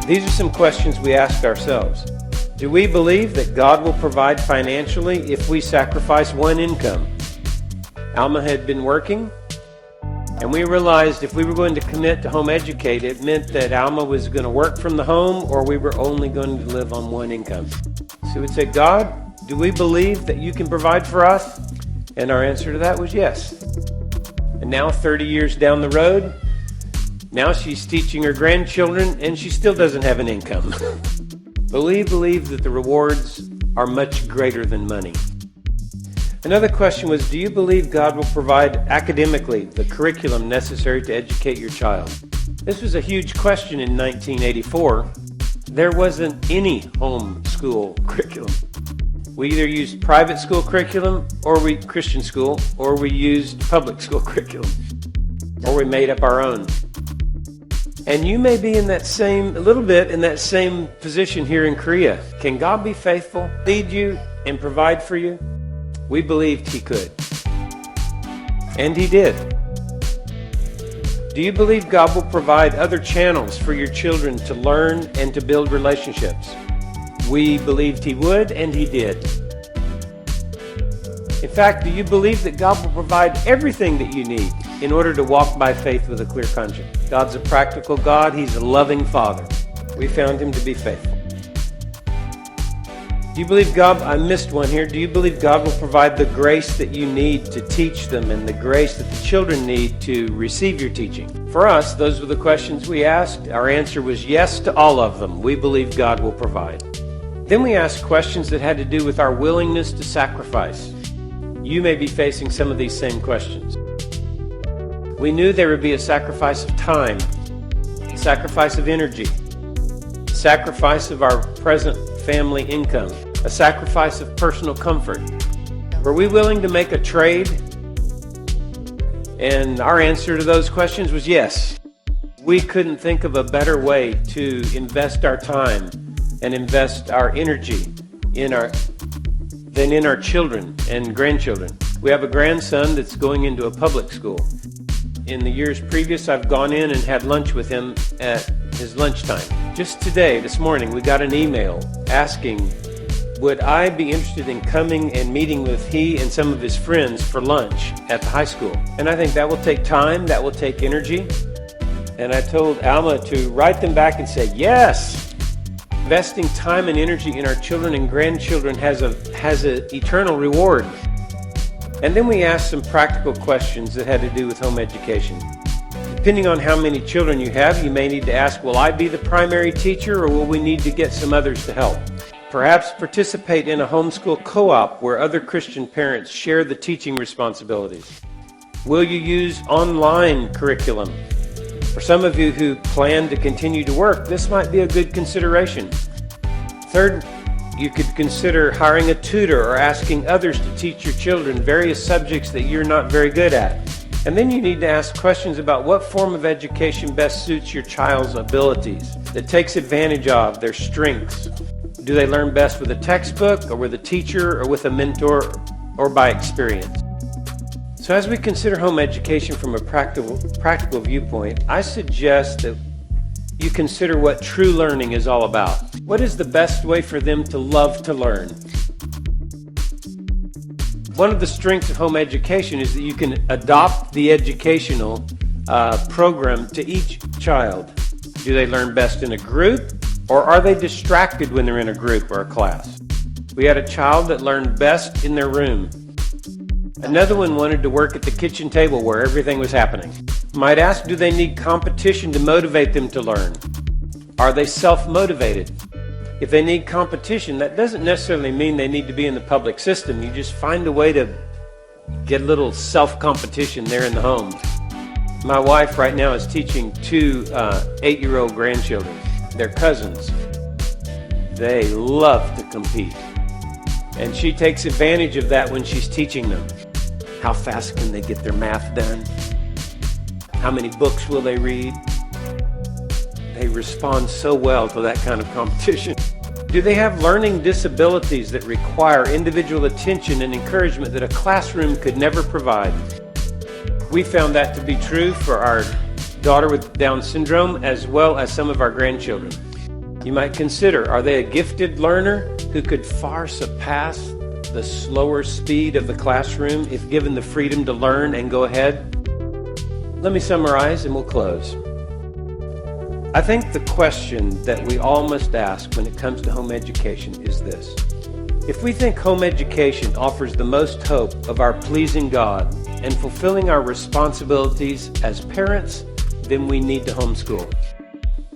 These are some questions we asked ourselves. Do we believe that God will provide financially if we sacrifice one income? Alma had been working, and we realized if we were going to commit to home educate, it meant that Alma was going to work from the home or we were only going to live on one income. So we would say, God, do we believe that you can provide for us? And our answer to that was yes. And now 30 years down the road, now she's teaching her grandchildren and she still doesn't have an income. But we believe that the rewards are much greater than money. Another question was, do you believe God will provide academically the curriculum necessary to educate your child? This was a huge question in 1984. There wasn't any homeschool curriculum. We either used private school curriculum, or Christian school, or we used public school curriculum, or we made up our own. And you may be in that a little bit in that same position here in Korea. Can God be faithful, lead you, and provide for you? We believed He could. And He did. Do you believe God will provide other channels for your children to learn and to build relationships? We believed He would, and He did. In fact, do you believe that God will provide everything that you need in order to walk by faith with a clear conscience? God's a practical God. He's a loving Father. We found Him to be faithful. Do you believe God, I missed one here, do you believe God will provide the grace that you need to teach them and the grace that the children need to receive your teaching? For us, those were the questions we asked. Our answer was yes to all of them. We believe God will provide. Then we asked questions that had to do with our willingness to sacrifice. You may be facing some of these same questions. We knew there would be a sacrifice of time, a sacrifice of energy, a sacrifice of our present family income, a sacrifice of personal comfort. Were we willing to make a trade? And our answer to those questions was yes. We couldn't think of a better way to invest our time and invest our energy than in our children and grandchildren. We have a grandson that's going into a public school. In the years previous, I've gone in and had lunch with him at his lunchtime. Just today, this morning, we got an email asking, would I be interested in coming and meeting with he and some of his friends for lunch at the high school? And I think that will take time, that will take energy. And I told Alma to write them back and say, yes! Investing time and energy in our children and grandchildren has an eternal reward. And then we asked some practical questions that had to do with home education. Depending on how many children you have, you may need to ask, will I be the primary teacher or will we need to get some others to help? Perhaps participate in a homeschool co-op where other Christian parents share the teaching responsibilities. Will you use online curriculum? For some of you who plan to continue to work, this might be a good consideration. Third, you could consider hiring a tutor or asking others to teach your children various subjects that you're not very good at. And then you need to ask questions about what form of education best suits your child's abilities, that takes advantage of their strengths. Do they learn best with a textbook or with a teacher or with a mentor or by experience? So as we consider home education from a practical viewpoint, I suggest that you consider what true learning is all about. What is the best way for them to love to learn? One of the strengths of home education is that you can adopt the educational program to each child. Do they learn best in a group, or are they distracted when they're in a group or a class? We had a child that learned best in their room. Another one wanted to work at the kitchen table where everything was happening. Might ask, do they need competition to motivate them to learn? Are they self-motivated? If they need competition, that doesn't necessarily mean they need to be in the public system. You just find a way to get a little self-competition there in the home. My wife right now is teaching two 8-year-old grandchildren. They're cousins. They love to compete. And she takes advantage of that when she's teaching them. How fast can they get their math done? How many books will they read? They respond so well to that kind of competition. Do they have learning disabilities that require individual attention and encouragement that a classroom could never provide? We found that to be true for our daughter with Down syndrome as well as some of our grandchildren. You might consider, are they a gifted learner who could far surpass the slower speed of the classroom if given the freedom to learn and go ahead? Let me summarize and we'll close. I think the question that we all must ask when it comes to home education is this. If we think home education offers the most hope of our pleasing God and fulfilling our responsibilities as parents, then we need to homeschool.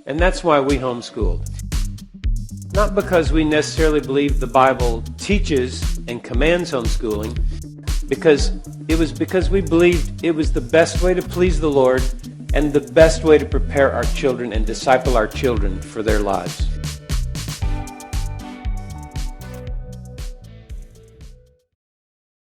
And that's why we homeschooled. Not because we necessarily believe the Bible teaches and commands homeschooling, because we believed it was the best way to please the Lord and the best way to prepare our children and disciple our children for their lives.